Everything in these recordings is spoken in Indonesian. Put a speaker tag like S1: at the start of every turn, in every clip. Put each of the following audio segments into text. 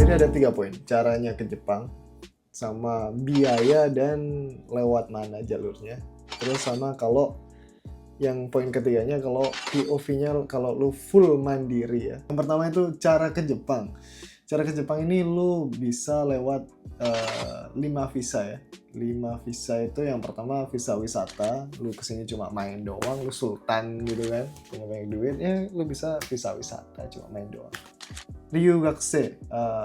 S1: Ini ada 3 poin. Caranya ke Jepang, sama biaya dan lewat mana jalurnya. Terus sama kalau yang poin ketiganya kalau POV-nya kalau lu full mandiri ya. Yang pertama itu cara ke Jepang. Cara ke Jepang ini lu bisa lewat 5 visa ya. 5 visa itu yang pertama visa wisata, lu kesini cuma main doang, lu sultan gitu kan, punya banyak duit ya, lu bisa visa wisata cuma main doang. Ryugakse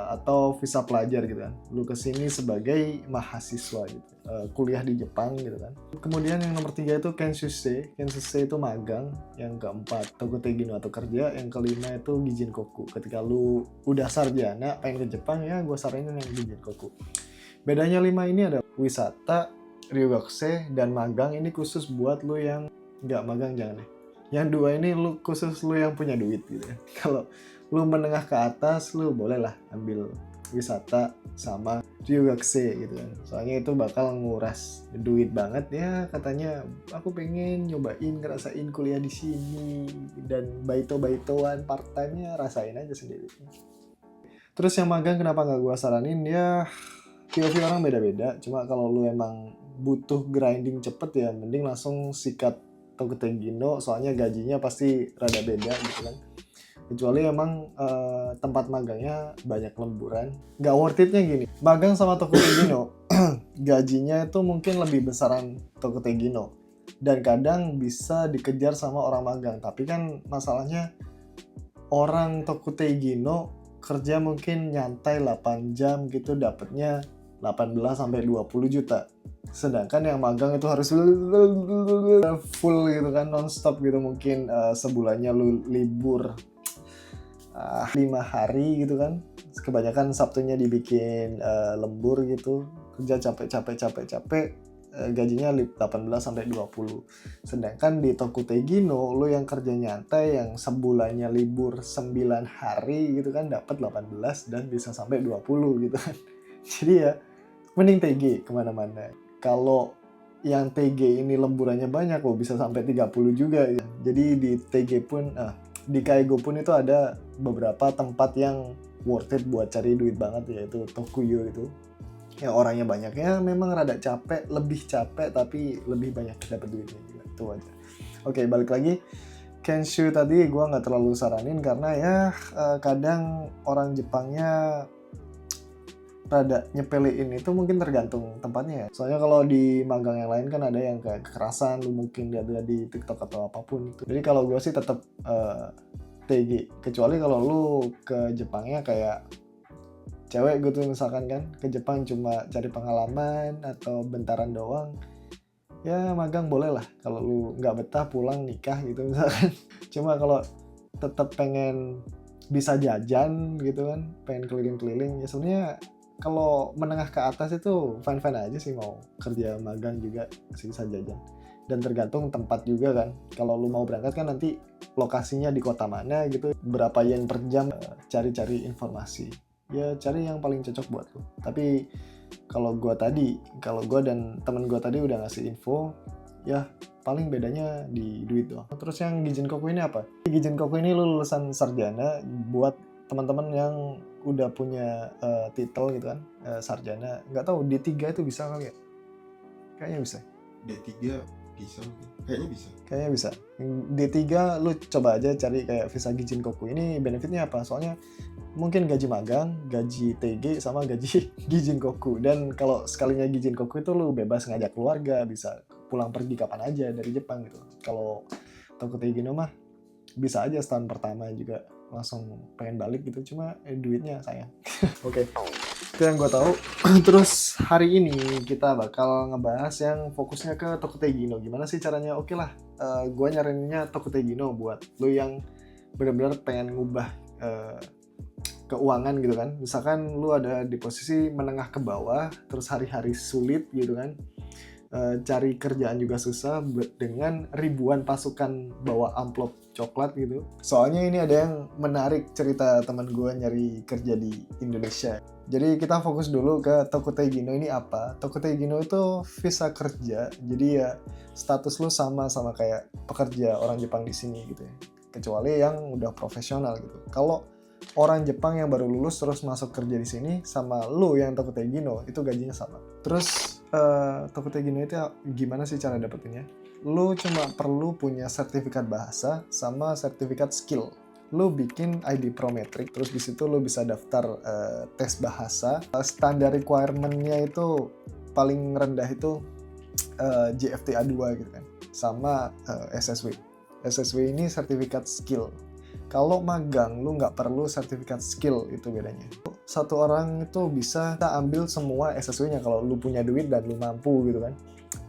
S1: atau visa pelajar gitu kan, lu kesini sebagai mahasiswa gitu, kuliah di Jepang gitu kan. Kemudian yang nomor 3 itu Kenshusei itu magang. Yang keempat Tokutei Gino atau kerja. Yang kelima itu Gijinkoku, ketika lu udah sarjana pengen ke Jepang ya gue saranin yang Gijinkoku. Bedanya 5 ini ada wisata, Ryugakse, dan magang. Ini khusus buat lu yang nggak magang jangan deh. Yang 2 ini lu khusus lu yang punya duit gitu ya. Kalau lu menengah ke atas, lu bolehlah ambil wisata sama Ryugakse gitu kan. Soalnya itu bakal nguras duit banget ya, katanya aku pengen nyobain ngerasain kuliah di sini dan baito-baitoan part time-nya rasain aja sendiri. Terus yang magang kenapa nggak gua saranin ya, POV orang beda-beda. Cuma kalau lu emang butuh grinding cepet ya mending langsung sikat Tokutei Gino, soalnya gajinya pasti rada beda gitu kan. Kecuali emang tempat magangnya banyak lemburan. Nggak worth it-nya gini, magang sama Tokutei Gino gajinya itu mungkin lebih besaran Tokutei Gino dan kadang bisa dikejar sama orang magang. Tapi kan masalahnya orang Tokutei Gino kerja mungkin nyantai 8 jam gitu dapatnya 18 sampai 20 juta. Sedangkan yang magang itu harus full gitu kan, nonstop gitu, mungkin sebulannya lu libur 5 hari gitu kan. Kebanyakan Sabtunya dibikin lembur gitu, kerja capek, gajinya 18 sampai 20. Sedangkan di Tokutei Gino lu yang kerja nyantai yang sebulannya libur 9 hari gitu kan dapat 18 dan bisa sampai 20 gitu kan. Jadi ya mending TG kemana-mana. Kalau yang TG ini lemburannya banyak kok, bisa sampai 30 juga ya. Jadi di TG pun di Kaigo pun itu ada beberapa tempat yang worth it buat cari duit banget, yaitu Tokuyo itu yang orangnya banyak ya, memang rada capek, lebih capek tapi lebih banyak dapat duitnya juga. Itu aja. Oke, balik lagi Kenshu tadi gue nggak terlalu saranin karena ya kadang orang Jepangnya rada nyepelein, itu mungkin tergantung tempatnya ya. Soalnya kalau di magang yang lain kan ada yang kayak kekerasan, lu mungkin lihat di TikTok atau apapun itu. Jadi kalau gue sih tetap TG. Kecuali kalau lu ke Jepangnya kayak cewek gitu misalkan kan, ke Jepang cuma cari pengalaman atau bentaran doang, ya magang boleh lah. Kalau lu nggak betah pulang nikah gitu misalkan. Cuma kalau tetap pengen bisa jajan gitu kan, pengen keliling-keliling ya sebenarnya kalau menengah ke atas itu fine-fine aja sih mau kerja magang juga masih bisa jajan. Dan tergantung tempat juga kan. Kalau lu mau berangkat kan nanti lokasinya di kota mana gitu, berapa yen per jam, cari-cari informasi. Ya cari yang paling cocok buat lu. Tapi kalau gua dan temen gua tadi udah ngasih info, ya paling bedanya di duit doang. Terus yang Gijinkoku ini apa? Gijinkoku ini lulusan sarjana buat teman-teman yang udah punya titel gitu kan, sarjana. Nggak tahu D3 itu bisa kali ya? Kayaknya bisa.
S2: D3 bisa mungkin. Kayaknya bisa.
S1: D3 lu coba aja cari kayak visa Gijinkoku. Ini benefitnya apa? Soalnya mungkin gaji magang, gaji TG, sama gaji Gijinkoku. Dan kalau sekalinya Gijinkoku itu lu bebas ngajak keluarga, bisa pulang pergi kapan aja dari Jepang gitu. Kalau Tokutei Gino mah bisa aja setahun pertama juga langsung pengen balik gitu, cuma duitnya sayang. Oke. Itu yang gue tahu. Terus hari ini kita bakal ngebahas yang fokusnya ke Tokutei Gino. Gimana sih caranya? Oke lah, gue nyaraninnya Tokutei Gino buat lu yang benar-benar pengen ngubah keuangan gitu kan. Misalkan lu ada di posisi menengah ke bawah, terus hari-hari sulit gitu kan, cari kerjaan juga susah dengan ribuan pasukan bawa amplop coklat gitu. Soalnya ini ada yang menarik cerita teman gue nyari kerja di Indonesia. Jadi kita fokus dulu ke Tokutei Gino ini apa. Tokutei Gino itu visa kerja, jadi ya status lu sama kayak pekerja orang Jepang di sini gitu ya. Kecuali yang udah profesional gitu. Kalau orang Jepang yang baru lulus terus masuk kerja di sini sama lu yang Tokutei Gino itu gajinya sama. Terus Tokutei Gino itu gimana sih cara dapetinnya? Lu cuma perlu punya sertifikat bahasa sama sertifikat skill. Lu bikin ID Prometric, terus di situ lu bisa daftar tes bahasa. Standar requirement-nya itu paling rendah itu JFT A2 gitu kan, sama SSW. SSW ini sertifikat skill. Kalau magang, lu nggak perlu sertifikat skill, itu bedanya. Satu orang itu bisa ambil semua SSW-nya kalau lu punya duit dan lu mampu gitu kan.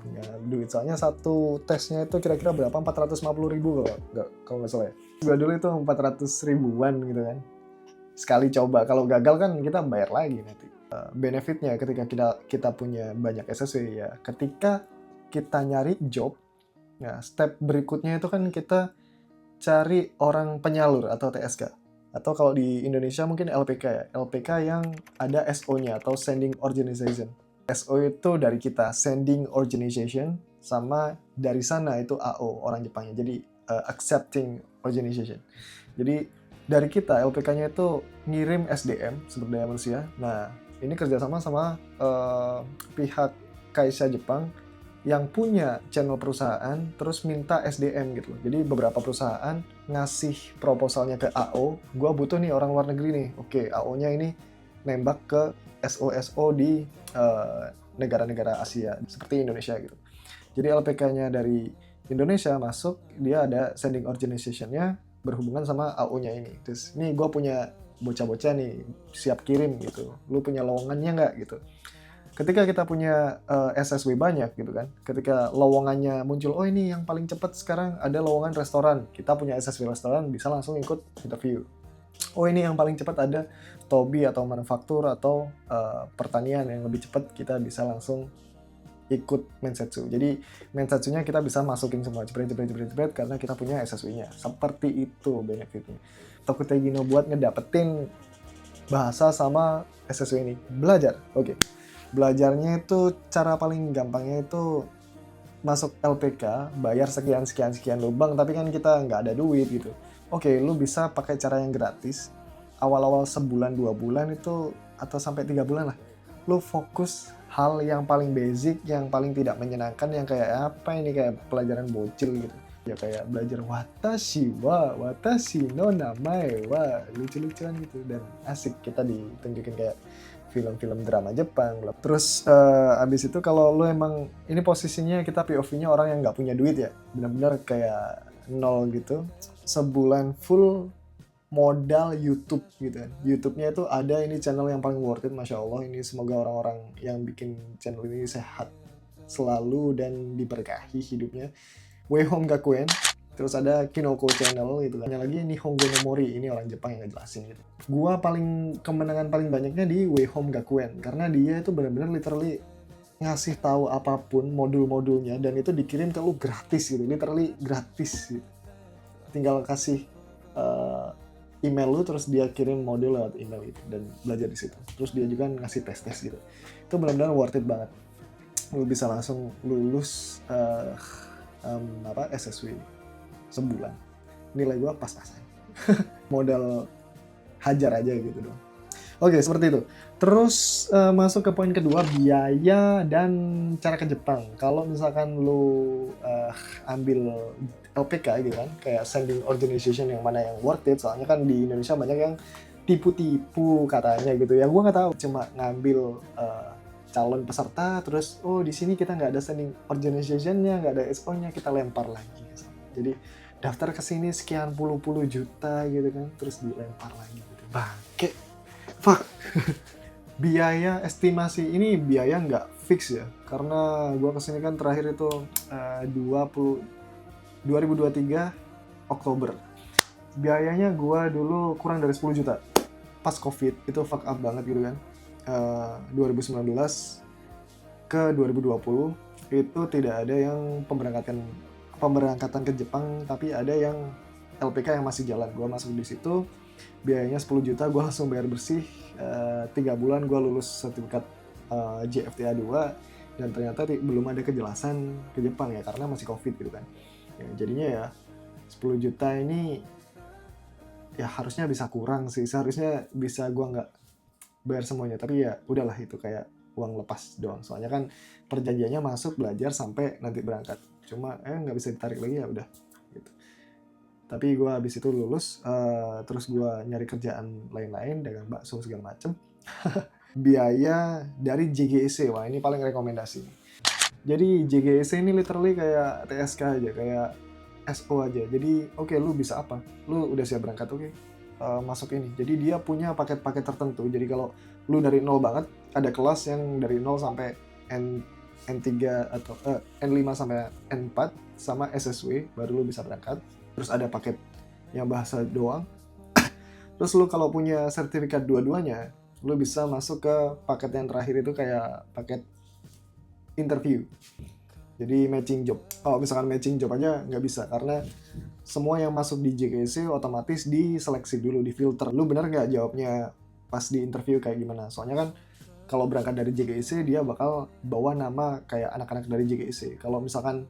S1: Punya duit, soalnya satu tesnya itu kira-kira berapa? 450.000 kalau nggak salah ya. Gue dulu itu 400 ribuan gitu kan. Sekali coba, kalau gagal kan kita bayar lagi nanti. Benefitnya ketika kita punya banyak SSW ya, ketika kita nyari job, nah step berikutnya itu kan kita cari orang penyalur atau TSK. Atau kalau di Indonesia mungkin LPK ya. LPK yang ada SO-nya atau Sending Organization. SO itu dari kita, Sending Organization, sama dari sana itu AO, orang Jepangnya. Jadi Accepting Organization. Jadi dari kita, LPK-nya itu ngirim SDM, sumber daya manusia. Nah, ini kerjasama sama pihak Kaisha Jepang yang punya channel perusahaan terus minta SDM gitu. Jadi beberapa perusahaan ngasih proposalnya ke AO, gua butuh nih orang luar negeri nih. Oke, AO-nya ini nembak ke SO-SO di negara-negara Asia seperti Indonesia gitu. Jadi LPK-nya dari Indonesia masuk, dia ada sending organization-nya berhubungan sama AO-nya ini. Terus nih gua punya bocah-bocah nih siap kirim gitu. Lu punya lowongannya nggak gitu. Ketika kita punya SSW banyak gitu kan, ketika lowongannya muncul, oh ini yang paling cepat sekarang ada lowongan restoran, kita punya SSW restoran bisa langsung ikut interview. Oh ini yang paling cepat ada Tobi atau manufaktur atau pertanian yang lebih cepat, kita bisa langsung ikut Mensetsu. Jadi Mensetsunya kita bisa masukin semua jebret karena kita punya SSW-nya. Seperti itu benefitnya. Tokutei Gino buat ngedapetin bahasa sama SSW ini. Belajar, oke. Belajarnya itu cara paling gampangnya itu masuk LPK, bayar sekian lubang, tapi kan kita nggak ada duit gitu. Oke, lu bisa pakai cara yang gratis. Awal-awal sebulan, 2 bulan itu, atau sampai 3 bulan lah. Lu fokus hal yang paling basic, yang paling tidak menyenangkan, yang kayak apa ini, kayak pelajaran bocil gitu. Ya kayak belajar watashi no namae wa, lucu-lucuan gitu. Dan asik, kita ditunjukin kayak film-film drama Jepang. Terus abis itu kalau lu emang, ini posisinya kita POV-nya orang yang nggak punya duit ya, benar-benar kayak nol gitu, sebulan full modal YouTube gitu kan. YouTube-nya itu ada, ini channel yang paling worth it, Masya Allah. Ini semoga orang-orang yang bikin channel ini sehat selalu dan diberkahi hidupnya. Weihom Gakuen. Terus ada Kinoko Channel gitu kan. Yang lagi Nihongo no Mori, ini orang Jepang yang ngejelasin gitu. Gua kemenangan paling banyaknya di Weihom Gakuen karena dia itu benar-benar literally ngasih tahu apapun modul-modulnya dan itu dikirim ke lu gratis gitu, literally gratis gitu. Tinggal kasih email lu terus dia kirim modul lewat email itu dan belajar di situ. Terus dia juga ngasih tes-tes gitu. Itu benar-benar worth it banget. Lu bisa langsung lulus SSW sebulan. Nilai gue pas-pasan. Modal hajar aja gitu dong. Oke, seperti itu. Terus masuk ke poin kedua, biaya dan cara ke Jepang. Kalau misalkan lu ambil LPK gitu kan, kayak sending organization, yang mana yang worth it, soalnya kan di Indonesia banyak yang tipu-tipu katanya gitu. Yang gue nggak tahu, cuma ngambil calon peserta, terus oh di sini kita nggak ada sending organization-nya, nggak ada SO-nya, kita lempar lagi. Jadi daftar ke sini sekian puluh juta gitu kan, terus dilempar lagi gitu. Bangke. Fuck. Biaya estimasi ini biaya nggak fix ya, karena gua kesini kan terakhir itu 2023 Oktober. Biayanya gua dulu kurang dari 10 juta. Pas COVID itu fuck up banget gitu kan. 2019 ke 2020 itu tidak ada yang pemberangkatan ke Jepang, tapi ada yang LPK yang masih jalan. Gue masuk di situ, biayanya 10 juta, gue langsung bayar bersih. 3 bulan gue lulus sertifikat JFTA 2, dan ternyata belum ada kejelasan ke Jepang ya, karena masih COVID gitu kan. Ya, jadinya ya 10 juta ini ya harusnya bisa kurang sih, seharusnya bisa gua nggak bayar semuanya, tapi ya udahlah itu kayak uang lepas doang, soalnya kan perjanjiannya masuk belajar sampai nanti berangkat, cuma nggak bisa ditarik lagi, ya udah gitu. Tapi gue habis itu lulus, terus gue nyari kerjaan lain-lain, dagang bakso segala macem. Biaya dari JGEC, wah ini paling rekomendasi. Jadi JGEC ini literally kayak TSK aja, kayak SO aja. Jadi oke, lu bisa apa? Lu udah siap berangkat, oke, masuk ini. Jadi dia punya paket-paket tertentu. Jadi kalau lu dari nol banget, ada kelas yang dari 0 sampai N3 atau N5 sampai N4 sama SSW, baru lu bisa berangkat. Terus ada paket yang bahasa doang. Terus lu kalau punya sertifikat dua-duanya, lu bisa masuk ke paket yang terakhir itu kayak paket interview. Jadi matching job. Kalau misalkan matching job aja nggak bisa, karena semua yang masuk di JKC otomatis diseleksi dulu, difilter. Lu bener nggak jawabnya pas di interview kayak gimana? Soalnya kan kalau berangkat dari JKC dia bakal bawa nama kayak anak-anak dari JKC. Kalau misalkan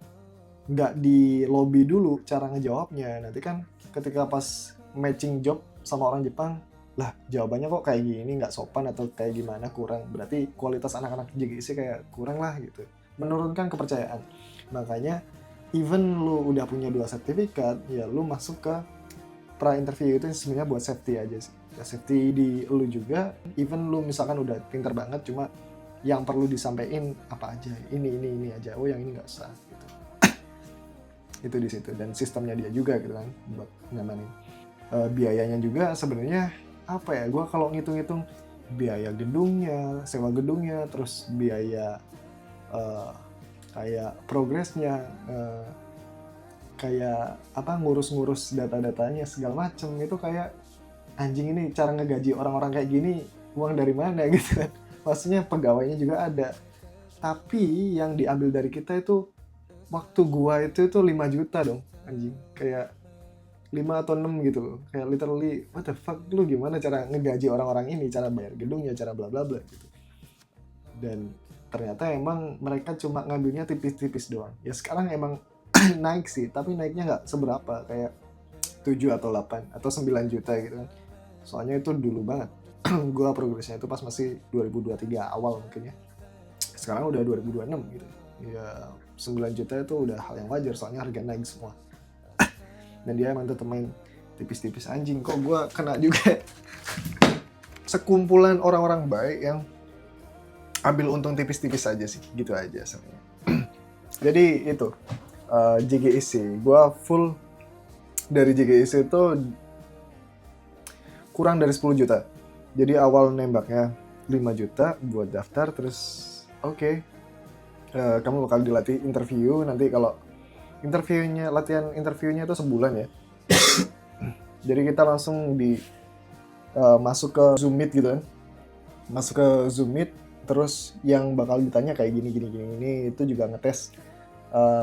S1: nggak di lobby dulu cara ngejawabnya, nanti kan ketika pas matching job sama orang Jepang, lah jawabannya kok kayak gini, nggak sopan atau kayak gimana, kurang, berarti kualitas anak-anak JGC kayak kurang lah gitu, menurunkan kepercayaan. Makanya even lu udah punya 2 sertifikat, ya lu masuk ke pra interview itu sebenarnya buat safety aja sih, ya, safety di lu juga. Even lu misalkan udah pinter banget, cuma yang perlu disampaikan apa aja, ini aja, oh yang ini nggak usah gitu. Itu di situ, dan sistemnya dia juga gitu kan buat nyamanin. Biayanya juga sebenarnya apa ya, gue kalau ngitung-ngitung biaya gedungnya, sewa gedungnya, terus biaya kayak progresnya, kayak apa, ngurus-ngurus data-datanya segala macem, itu kayak anjing, ini cara ngegaji orang-orang kayak gini uang dari mana gitu kan. Maksudnya pegawainya juga ada, tapi yang diambil dari kita itu waktu gua itu 5 juta dong anjing, kayak 5 atau 6 gitu loh, kayak literally what the fuck, lu gimana cara ngegaji orang-orang ini, cara bayar gedungnya, cara bla bla bla gitu. Dan ternyata emang mereka cuma ngambilnya tipis-tipis doang. Ya sekarang emang naik sih, tapi naiknya nggak seberapa, kayak 7 atau 8 atau 9 juta gitu kan. Soalnya itu dulu banget. Gua progresnya itu pas masih 2023 awal mungkin ya. Sekarang udah 2026 gitu. Ya 9 juta itu udah hal yang wajar, soalnya harga naik semua. Dan dia emang tetep main tipis-tipis, anjing kok gue kena juga. Sekumpulan orang-orang baik yang ambil untung tipis-tipis aja sih, gitu aja sebenarnya. Jadi itu JGEC, gue full dari JGEC itu kurang dari 10 juta. Jadi awal nembaknya 5 juta buat daftar, terus oke, kamu bakal dilatih interview. Nanti kalau latihan interviewnya itu sebulan ya. Jadi kita langsung masuk ke Zoom Meet gitu kan. Masuk ke Zoom Meet, terus yang bakal ditanya kayak gini, itu juga ngetes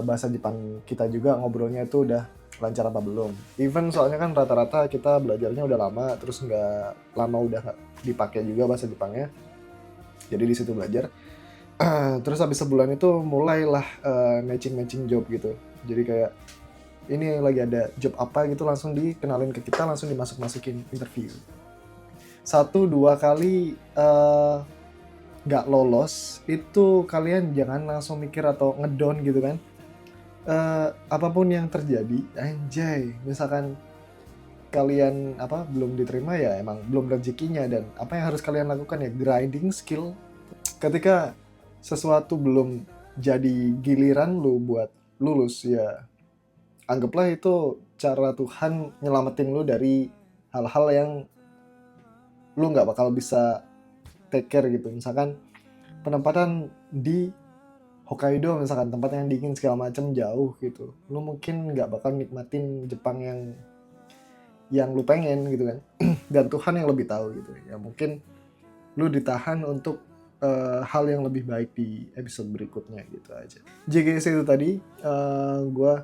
S1: bahasa Jepang kita juga, ngobrolnya itu udah lancar apa belum. Even soalnya kan rata-rata kita belajarnya udah lama, terus nggak lama udah nggak dipakai juga bahasa Jepangnya. Jadi di situ belajar. Terus habis sebulan itu mulailah matching job gitu. Jadi kayak ini lagi ada job apa gitu, langsung dikenalin ke kita, langsung dimasukin interview. 1-2 kali nggak lolos, itu kalian jangan langsung mikir atau ngedown gitu kan. Apapun yang terjadi, anjay, misalkan kalian belum diterima, ya emang belum rezekinya. Dan apa yang harus kalian lakukan ya, grinding skill. Ketika sesuatu belum jadi giliran lu buat lulus, ya anggaplah itu cara Tuhan nyelamatin lu dari hal-hal yang lu nggak bakal bisa take care gitu. Misalkan penempatan di Hokkaido, misalkan tempat yang dingin segala macam, jauh gitu, lu mungkin nggak bakal nikmatin Jepang yang lu pengen gitu kan. Dan Tuhan yang lebih tahu gitu ya, mungkin lu ditahan untuk hal yang lebih baik di episode berikutnya gitu aja. JGC itu tadi gue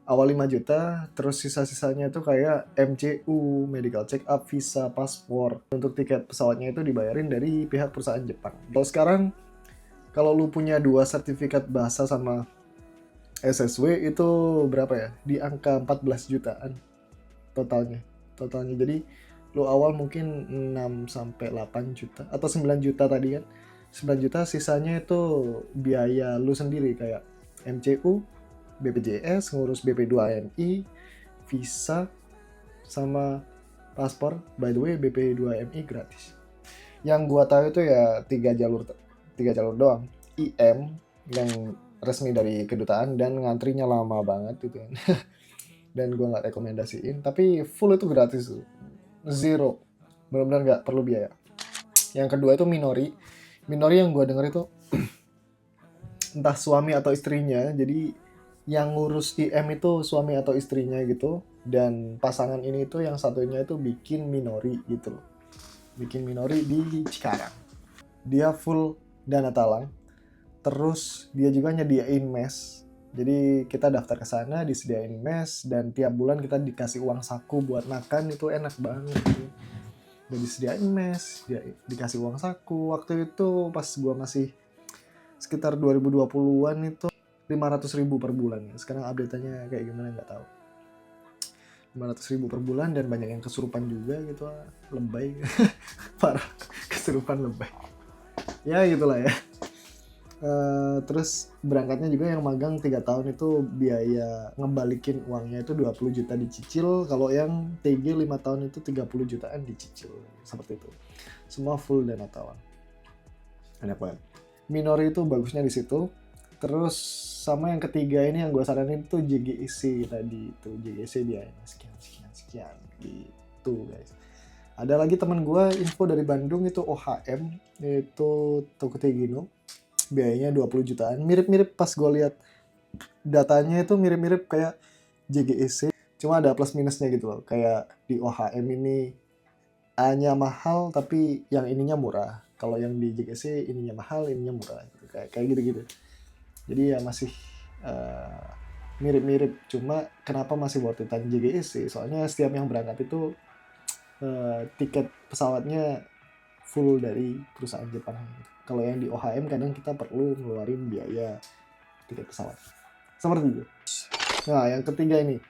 S1: awal 5 juta, terus sisa-sisanya itu kayak MCU, medical check up, visa, paspor. Untuk tiket pesawatnya itu dibayarin dari pihak perusahaan Jepang. Kalau sekarang, kalau lu punya 2 sertifikat bahasa sama SSW itu berapa ya? Di angka 14 jutaan totalnya. totalnya. Jadi lu awal mungkin 6 sampai 8 juta atau 9 juta tadi kan. 9 juta, sisanya itu biaya lu sendiri kayak MCU, BPJS, ngurus BP2MI, visa, sama paspor. By the way, BP2MI gratis. Yang gua tahu itu ya 3 jalur doang. IM yang resmi dari kedutaan dan ngantrinya lama banget gitu kan. Dan gua nggak rekomendasiin, tapi full itu gratis tuh. Zero, benar-benar nggak perlu biaya. Yang kedua itu Minori yang gue denger itu entah suami atau istrinya, jadi yang ngurus IM itu suami atau istrinya gitu, dan pasangan ini tuh yang satunya itu bikin Minori gitu loh, bikin Minori di Cikarang. Dia full dana talang, terus dia juga nyediain mes. Jadi kita daftar ke sana, disediain mes, dan tiap bulan kita dikasih uang saku buat makan. Itu enak banget gitu. Udah disediain mes, dikasih uang saku. Waktu itu pas gua masih sekitar 2020-an itu 500.000 per bulan. Sekarang update-nya kayak gimana nggak tahu. 500.000 per bulan, dan banyak yang kesurupan juga gitu, lebay. Parah, kesurupan lebay. Ya gitulah ya. Terus berangkatnya juga yang magang 3 tahun itu biaya ngebalikin uangnya itu 20 juta dicicil. Kalau yang TG 5 tahun itu 30 jutaan dicicil. Seperti itu. Semua full dana talang. Enak banget. Minori itu bagusnya di situ. Terus sama yang ketiga ini yang gue saranin tuh JGIC tadi itu. JGIC biayanya sekian gitu guys. Ada lagi teman gue info dari Bandung itu OHM, itu Toko Tegino. Biayanya 20 jutaan. Mirip-mirip pas gue lihat datanya itu mirip-mirip kayak JGEC. Cuma ada plus minusnya gitu loh. Kayak di OHM ini A-nya mahal tapi yang ininya murah. Kalau yang di JGEC ininya mahal, ininya murah. Kayak gitu-gitu. Jadi ya masih mirip-mirip. Cuma kenapa masih worth it JGEC? Soalnya setiap yang berangkat itu tiket pesawatnya full dari perusahaan Jepang. Kalau yang di OHM kadang kita perlu ngeluarin biaya tiket pesawat. Seperti itu. Nah, yang ketiga ini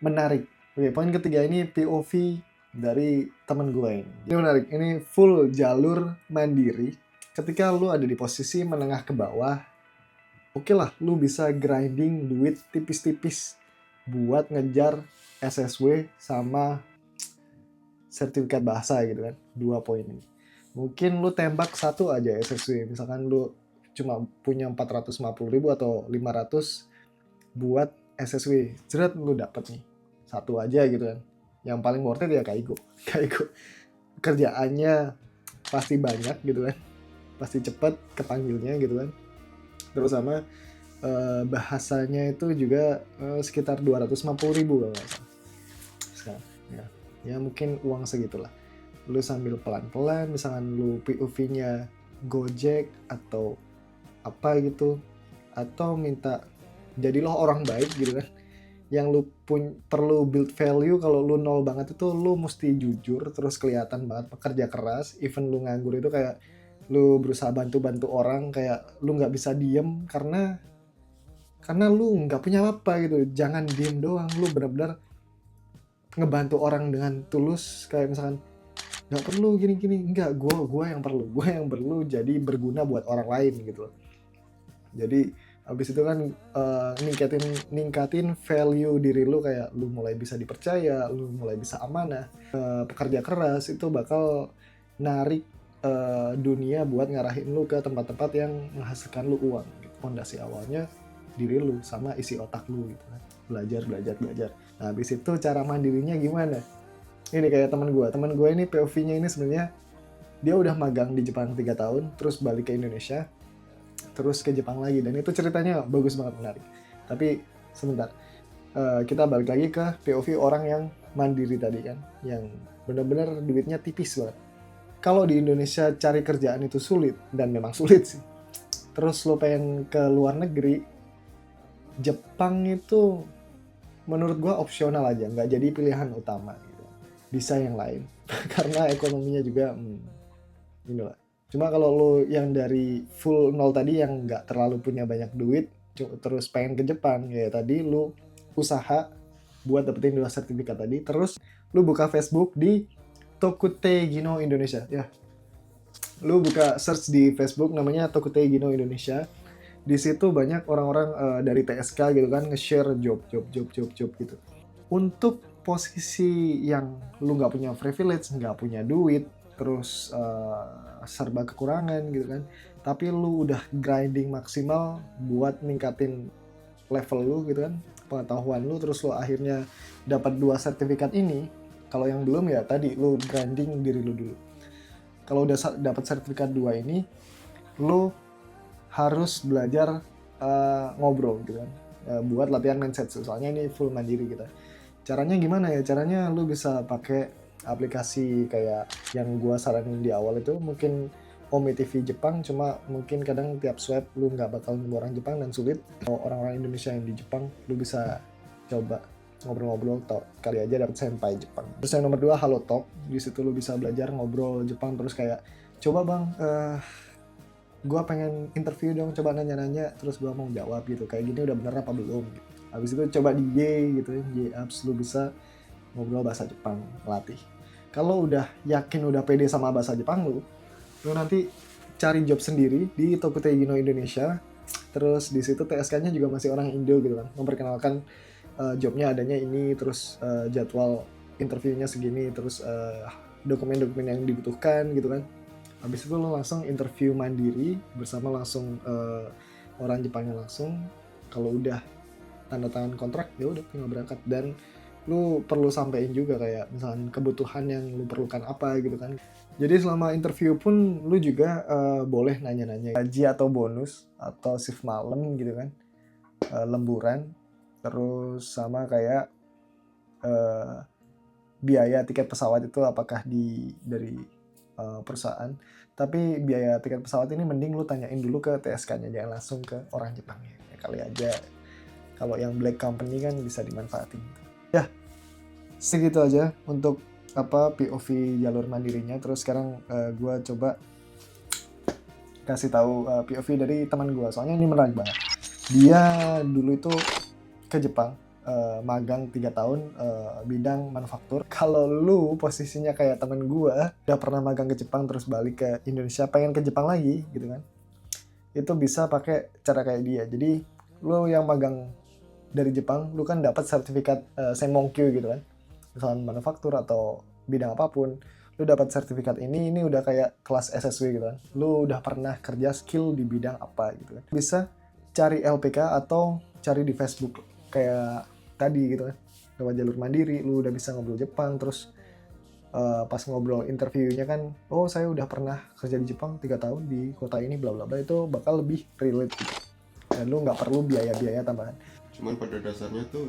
S1: menarik. Oke, poin ketiga ini POV dari temen gue ini. Ini menarik. Ini full jalur mandiri. Ketika lu ada di posisi menengah ke bawah, oke lah, lu bisa grinding duit tipis-tipis buat ngejar SSW sama sertifikat bahasa gitu kan. 2 poin ini. Mungkin lu tembak satu aja SSW, misalkan lu cuma punya 450.000 atau 500 buat SSW, jeret lu dapet nih satu aja gitu kan. Yang paling worth it ya Kaigo. Kerjaannya pasti banyak gitu kan, pasti cepet kepanggilnya gitu kan. Terus sama bahasanya itu juga sekitar 250.000 kalau nggak salah sekarang ya mungkin uang segitulah. Lu sambil pelan-pelan, misalkan lu POV-nya Gojek atau apa gitu, atau minta jadilah orang baik gitu kan, yang lu perlu build value. Kalau lu nol banget itu lu mesti jujur, terus kelihatan banget pekerja keras. Even lu nganggur itu kayak lu berusaha bantu orang, kayak lu nggak bisa diem karena lu nggak punya apa gitu. Jangan diem doang, lu benar-benar ngebantu orang dengan tulus. Kayak misalkan nggak perlu gini-gini, enggak, gue yang perlu jadi berguna buat orang lain gitu. Jadi habis itu kan ningkatin value diri lu, kayak lu mulai bisa dipercaya, lu mulai bisa amanah. Pekerja keras itu bakal narik dunia buat ngarahin lu ke tempat-tempat yang menghasilkan lu uang gitu. Fondasi awalnya diri lu sama isi otak lu gitu kan. Belajar. Nah habis itu cara mandirinya gimana? Ini kayak teman gue ini POV-nya ini sebenarnya dia udah magang di Jepang 3 tahun, terus balik ke Indonesia, terus ke Jepang lagi, dan itu ceritanya bagus banget, menarik. Tapi sebentar, kita balik lagi ke POV orang yang mandiri tadi kan, yang benar-benar duitnya tipis banget. Kalau di Indonesia cari kerjaan itu sulit, dan memang sulit sih. Terus lo pengen ke luar negeri, Jepang itu menurut gue opsional aja, nggak jadi pilihan utama gitu. Bisa yang lain karena ekonominya juga inilah. Cuma kalau lo yang dari full nol tadi, yang nggak terlalu punya banyak duit, terus pengen ke Jepang, ya tadi lo usaha buat dapetin 2 sertifikat tadi, terus lu buka Facebook di Tokutei Gino Indonesia ya. Lu buka search di Facebook namanya Tokutei Gino Indonesia. Di situ banyak orang-orang dari TSK gitu kan nge-share job gitu. Untuk posisi yang lu nggak punya privilege, nggak punya duit, terus serba kekurangan gitu kan, tapi lu udah grinding maksimal buat ningkatin level lu gitu kan, pengetahuan lu, terus lu akhirnya dapat 2 sertifikat ini. Kalau yang belum ya tadi lu grinding diri lu dulu. Kalau udah dapat sertifikat 2 ini, lu harus belajar ngobrol gitu kan, buat latihan mindset. Soalnya ini full mandiri kita. Caranya gimana ya? Caranya lu bisa pakai aplikasi kayak yang gua saranin di awal itu, mungkin Omi TV Jepang, cuma mungkin kadang tiap swipe lu nggak bakal nemu orang Jepang dan sulit. Kalau orang-orang Indonesia yang di Jepang, lu bisa coba ngobrol-ngobrol, kali aja dapet senpai Jepang. Terus yang nomor 2 Halotalk, di situ lu bisa belajar ngobrol Jepang, terus kayak coba bang, gue pengen interview dong, coba nanya-nanya, terus gue mau jawab gitu, kayak gini udah bener apa belum gitu. Habis itu coba di Y gitu, Y apps, lu bisa ngobrol bahasa Jepang, latih. Kalau udah yakin, udah pede sama bahasa Jepang lu nanti cari job sendiri di Tokutei Gino Indonesia. Terus di situ TSK-nya juga masih orang Indo gitu kan, memperkenalkan jobnya adanya ini, terus jadwal interviewnya segini, terus dokumen-dokumen yang dibutuhkan gitu kan. Habis itu lo langsung interview mandiri bersama langsung orang Jepangnya langsung. Kalau udah tanda tangan kontrak ya udah tinggal berangkat. Dan lu perlu sampein juga kayak misalnya kebutuhan yang lu perlukan apa gitu kan. Jadi selama interview pun lu juga boleh nanya-nanya gaji atau bonus atau shift malam gitu kan, lemburan, terus sama kayak biaya tiket pesawat itu apakah dari perusahaan. Tapi biaya tiket pesawat ini mending lu tanyain dulu ke TSK-nya, jangan langsung ke orang Jepangnya. Ya kali aja kalau yang black company kan bisa dimanfaatin. Ya, segitu aja untuk POV jalur mandirinya. Terus sekarang gue coba kasih tahu POV dari teman gue, soalnya ini menarik banget. Dia dulu itu ke Jepang, magang 3 tahun bidang manufaktur. Kalau lu posisinya kayak temen gue, udah pernah magang ke Jepang terus balik ke Indonesia, pengen ke Jepang lagi gitu kan, itu bisa pakai cara kayak dia. Jadi lu yang magang dari Jepang, lu kan dapat sertifikat Senmonkyu gitu kan, misalnya manufaktur atau bidang apapun, lu dapat sertifikat ini udah kayak kelas SSW gitu kan, lu udah pernah kerja skill di bidang apa gitu kan. Bisa cari LPK atau cari di Facebook kayak tadi gitu kan, lewat jalur mandiri lu udah bisa ngobrol Jepang. Terus pas ngobrol interviewnya kan, oh saya udah pernah kerja di Jepang 3 tahun di kota ini bla bla bla, itu bakal lebih relate gitu. Dan lu nggak perlu biaya-biaya tambahan.
S2: Cuman pada dasarnya tuh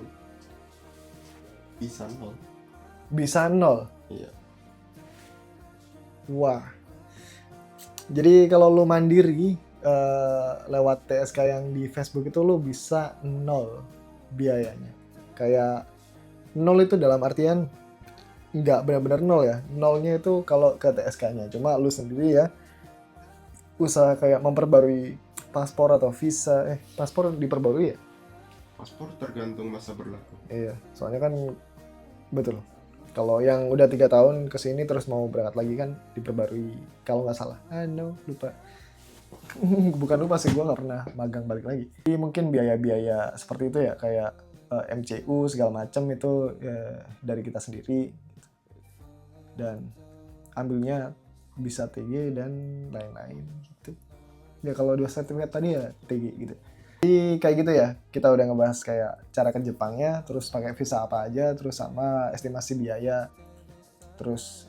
S2: bisa nol.
S1: Bisa nol?
S2: Iya.
S1: Wah. Jadi kalau lu mandiri lewat TSK yang di Facebook itu lu bisa nol biayanya. Kayak nol itu dalam artian nggak benar-benar nol ya. Nolnya itu kalau ke TSK-nya. Cuma lu sendiri ya usaha kayak memperbarui paspor atau visa. Paspor diperbarui ya?
S2: Paspor tergantung masa berlaku.
S1: Iya, soalnya kan betul. Kalau yang udah 3 tahun kesini terus mau berangkat lagi kan diperbarui kalau nggak salah. No, lupa. Bukan lupa sih, gue nggak pernah magang balik lagi. Jadi mungkin biaya-biaya seperti itu ya, kayak MCU segala macam itu dari kita sendiri. Dan ambilnya bisa TG dan lain-lain gitu. Ya kalau 2 sertifikat tadi ya TG gitu. Jadi kayak gitu ya, kita udah ngebahas kayak cara ke Jepangnya, terus pakai visa apa aja, terus sama estimasi biaya, terus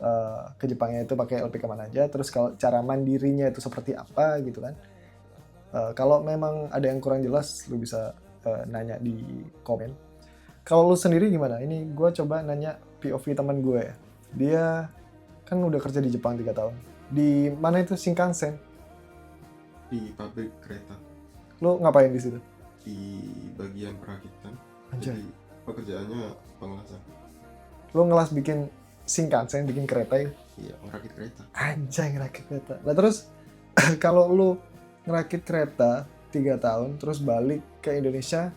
S1: ke Jepangnya itu pakai LPK mana aja, terus kalau cara mandirinya itu seperti apa gitu kan. Kalau memang ada yang kurang jelas, lu bisa nanya di komen. Kalau lu sendiri gimana? Ini gue coba nanya POV teman gue ya. Dia kan udah kerja di Jepang 3 tahun. Di mana itu, Shinkansen?
S2: Di pabrik kereta.
S1: Lo ngapain di situ?
S2: Di bagian perakitan.
S1: Anjay.
S2: Jadi pekerjaannya pengelasan.
S1: Lo ngelas bikin Shinkansen, bikin kereta ya?
S2: Iya, ngerakit kereta.
S1: Anjay, ngerakit kereta. Nah terus kalau lo ngerakit kereta 3 tahun terus balik ke Indonesia,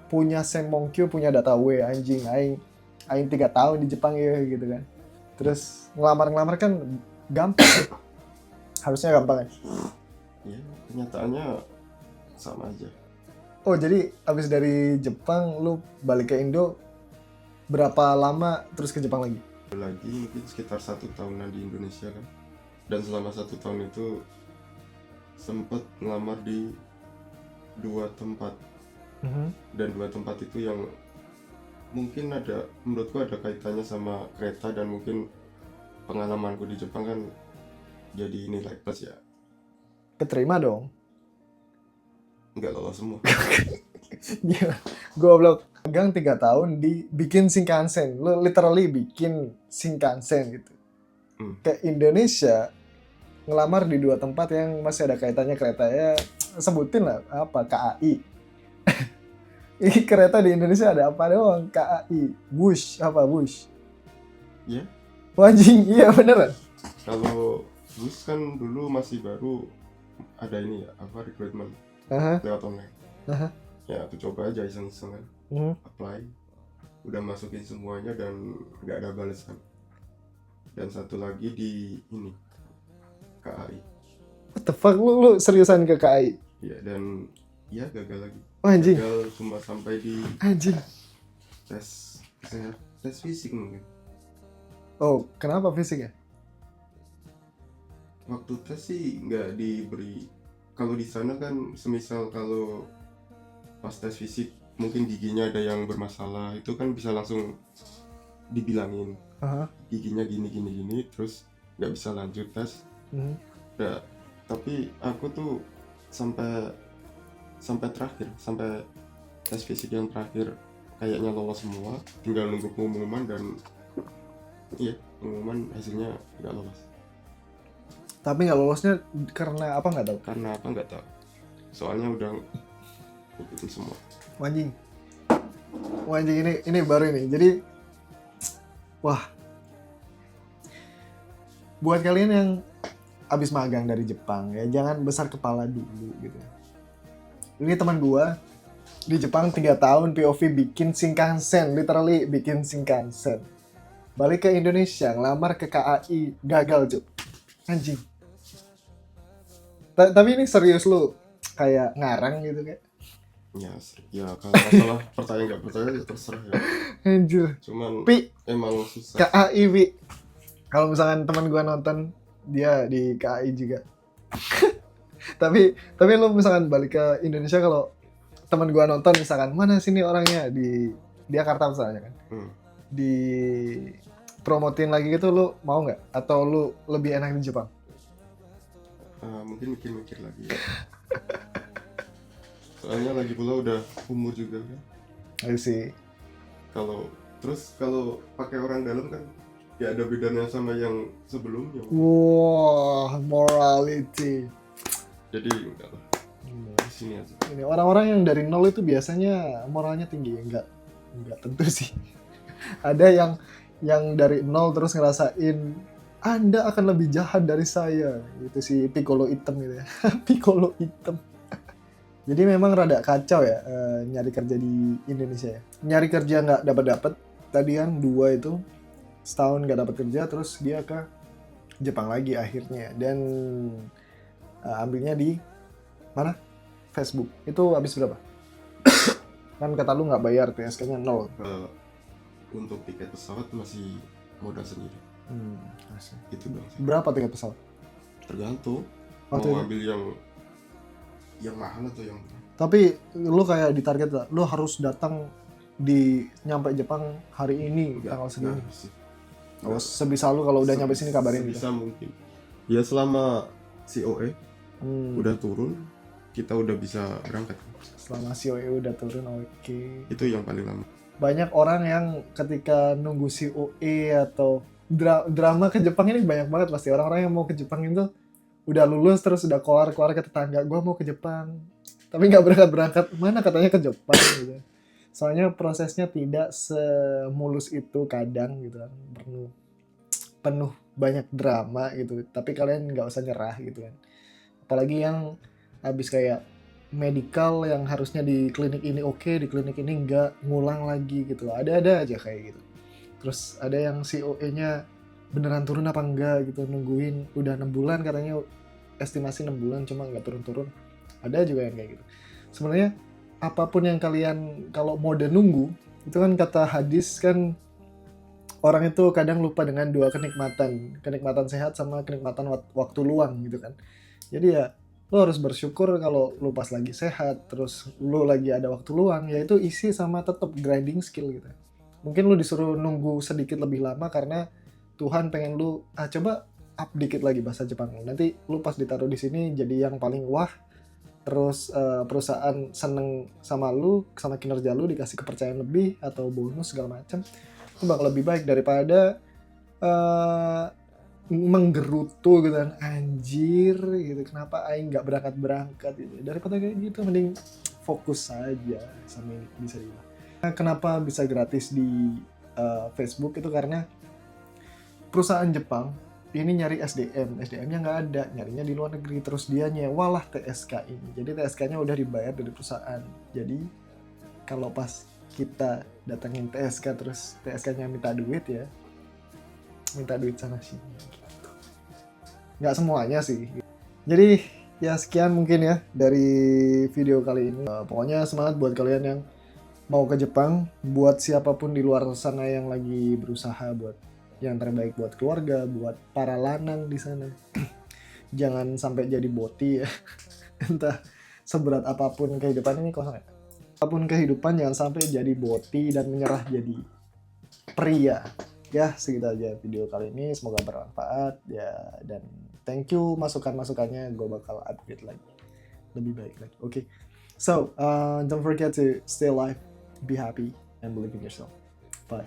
S1: punya Senmonkyu, punya data W, anjing aing aing 3 tahun di Jepang ya gitu kan. Terus ngelamar kan gampang. Harusnya gampang kan?
S2: Ya, kenyataannya sama aja.
S1: Oh, jadi abis dari Jepang lu balik ke Indo berapa lama terus ke Jepang lagi?
S2: Lagi mungkin sekitar 1 tahunan di Indonesia kan. Dan selama 1 tahun itu sempat ngelamar di 2 tempat. Dan 2 tempat itu yang mungkin menurutku ada kaitannya sama kereta, dan mungkin pengalamanku di Jepang kan jadi nilai plus ya.
S1: Keterima dong.
S2: Nggak lolos semua.
S1: Gila, goblok. Gang 3 tahun bikin Shinkansen. Lu literally bikin Shinkansen gitu. Ke Indonesia ngelamar di 2 tempat yang masih ada kaitannya kereta ya. Sebutin lah apa, KAI. Ini kereta di Indonesia ada apa doang? KAI, Wush, apa Wush?
S2: Ya.
S1: Anjing, iya beneran.
S2: Kalau Wush kan dulu masih baru ada ini ya, apa rekrutmen lewat online. Ya aku coba aja iseng-iseng kan, apply, udah masukin semuanya dan nggak ada balasan. Dan satu lagi di ini KAI.
S1: What the fuck, lu seriusan ke KAI?
S2: Ya, dan ya gagal lagi.
S1: Anjing.
S2: Gagal cuma sampai di
S1: anjing
S2: tes fisik mungkin.
S1: Oh, kenapa fisik ya?
S2: Waktu tes sih nggak diberi. Kalau di sana kan semisal kalau pas tes fisik mungkin giginya ada yang bermasalah, itu kan bisa langsung dibilangin giginya gini terus nggak bisa lanjut tes. Ya, tapi aku tuh sampai tes fisik yang terakhir kayaknya lolos semua, tinggal nunggu pengumuman, dan iya, pengumuman hasilnya nggak lolos.
S1: Tapi nggak lolosnya karena apa nggak tahu?
S2: Karena apa nggak tahu. Soalnya udah ikutin semua.
S1: Anjing ini baru ini. Jadi wah, buat kalian yang abis magang dari Jepang ya, jangan besar kepala dulu gitu. Ini teman gua di Jepang 3 tahun POV bikin Shinkansen, literally bikin Shinkansen. Balik ke Indonesia, ngelamar ke KAI, gagal Jok. Anjing. Tapi ini serius lu kayak ngarang gitu kayak?
S2: Ya kalau masalah percaya nggak percaya ya terserah ya.
S1: Anjir.
S2: Cuman emang susah.
S1: KAI Wi. Kalau misalkan teman gua nonton, dia di KAI juga. tapi lu misalkan balik ke Indonesia, kalau teman gua nonton misalkan, mana sini orangnya di Jakarta misalnya kan, di promotin lagi gitu, lu mau nggak? Atau lu lebih enak di Jepang?
S2: Mungkin mikir lagi ya. Soalnya lagi pula udah umur juga kan.
S1: Ayo sih.
S2: Kalau pakai orang dalam kan ya ada bedanya sama yang sebelumnya.
S1: Wah, morality.
S2: Jadi enggak lah. Di sini aja.
S1: Ini orang-orang yang dari nol itu biasanya moralnya tinggi. Enggak tentu sih. Ada yang dari nol terus ngerasain Anda akan lebih jahat dari saya. Itu si Piccolo hitam gitu ya. Piccolo hitam. Jadi memang rada kacau ya nyari kerja di Indonesia ya. Nyari kerja nggak dapat. Tadi kan 2 itu setahun nggak dapat kerja, terus dia ke Jepang lagi akhirnya, dan ambilnya di mana? Facebook. Itu habis berapa? Kan kata lu nggak bayar, TSK-nya 0.
S2: Untuk tiket pesawat masih modal sendiri. Itu dong.
S1: Berapa tiket pesawat?
S2: Tergantung. Mau ambil yang mahal atau yang.
S1: Tapi lu kayak ditarget lah, lu harus datang nyampe Jepang hari ini tanggal segini. Oh, sebisa lu kalau udah nyampe sini kabarin gitu.
S2: Bisa mungkin. Ya selama COE udah turun, kita udah bisa berangkat.
S1: Selama COE udah turun, oke.
S2: Itu yang paling lama.
S1: Banyak orang yang ketika nunggu COE atau drama ke Jepang ini banyak banget pasti. Orang-orang yang mau ke Jepang itu udah lulus terus udah keluar ke tetangga, gua mau ke Jepang. Tapi nggak berangkat, mana katanya ke Jepang gitu. Soalnya prosesnya tidak semulus itu kadang gitu kan, penuh banyak drama gitu. Tapi kalian nggak usah nyerah gitu kan. Apalagi yang habis kayak medical yang harusnya di klinik ini oke, di klinik ini nggak, ngulang lagi gitu. Ada aja kayak gitu. Terus ada yang COE-nya beneran turun apa enggak gitu, nungguin udah 6 bulan katanya, estimasi 6 bulan cuma nggak turun-turun. Ada juga yang kayak gitu. Sebenarnya apapun yang kalian, kalau mode nunggu itu kan kata hadis kan, orang itu kadang lupa dengan dua kenikmatan sehat sama kenikmatan waktu luang gitu kan. Jadi ya lo harus bersyukur kalau lo pas lagi sehat, terus lo lagi ada waktu luang, yaitu isi sama tetap grinding skill gitu. Mungkin lo disuruh nunggu sedikit lebih lama karena Tuhan pengen lu coba up dikit lagi bahasa Jepang. Nanti lu pas ditaruh di sini jadi yang paling wah. Terus perusahaan seneng sama lu, sama kinerja lu, dikasih kepercayaan lebih atau bonus segala macam. Itu bakal lebih baik daripada menggerutu gitu kan, anjir gitu, kenapa aing nggak berangkat gitu. Daripada kayak gitu mending fokus saja sama ini, bisa dibilang. Kenapa bisa gratis di Facebook itu karena perusahaan Jepang ini nyari SDM-nya nggak ada, nyarinya di luar negeri, terus dia nyewalah TSK ini. Jadi TSK-nya udah dibayar dari perusahaan. Jadi kalau pas kita datengin TSK terus TSK-nya minta duit ya, minta duit sana sini gitu. Nggak semuanya sih. Jadi ya sekian mungkin ya dari video kali ini. Pokoknya semangat buat kalian yang mau ke Jepang, buat siapapun di luar sana yang lagi berusaha buat yang terbaik buat keluarga, buat para lanang di sana. Jangan sampai jadi boti ya. Entah seberat apapun kehidupan ini kosong ya. Apapun kehidupan jangan sampai jadi boti dan menyerah jadi pria. Ya, segitu aja video kali ini. Semoga bermanfaat ya, dan thank you masukan-masukannya, gue bakal upgrade lagi. Lebih baik lagi. Okay. So, don't forget to stay alive, be happy, and believe in yourself. Bye.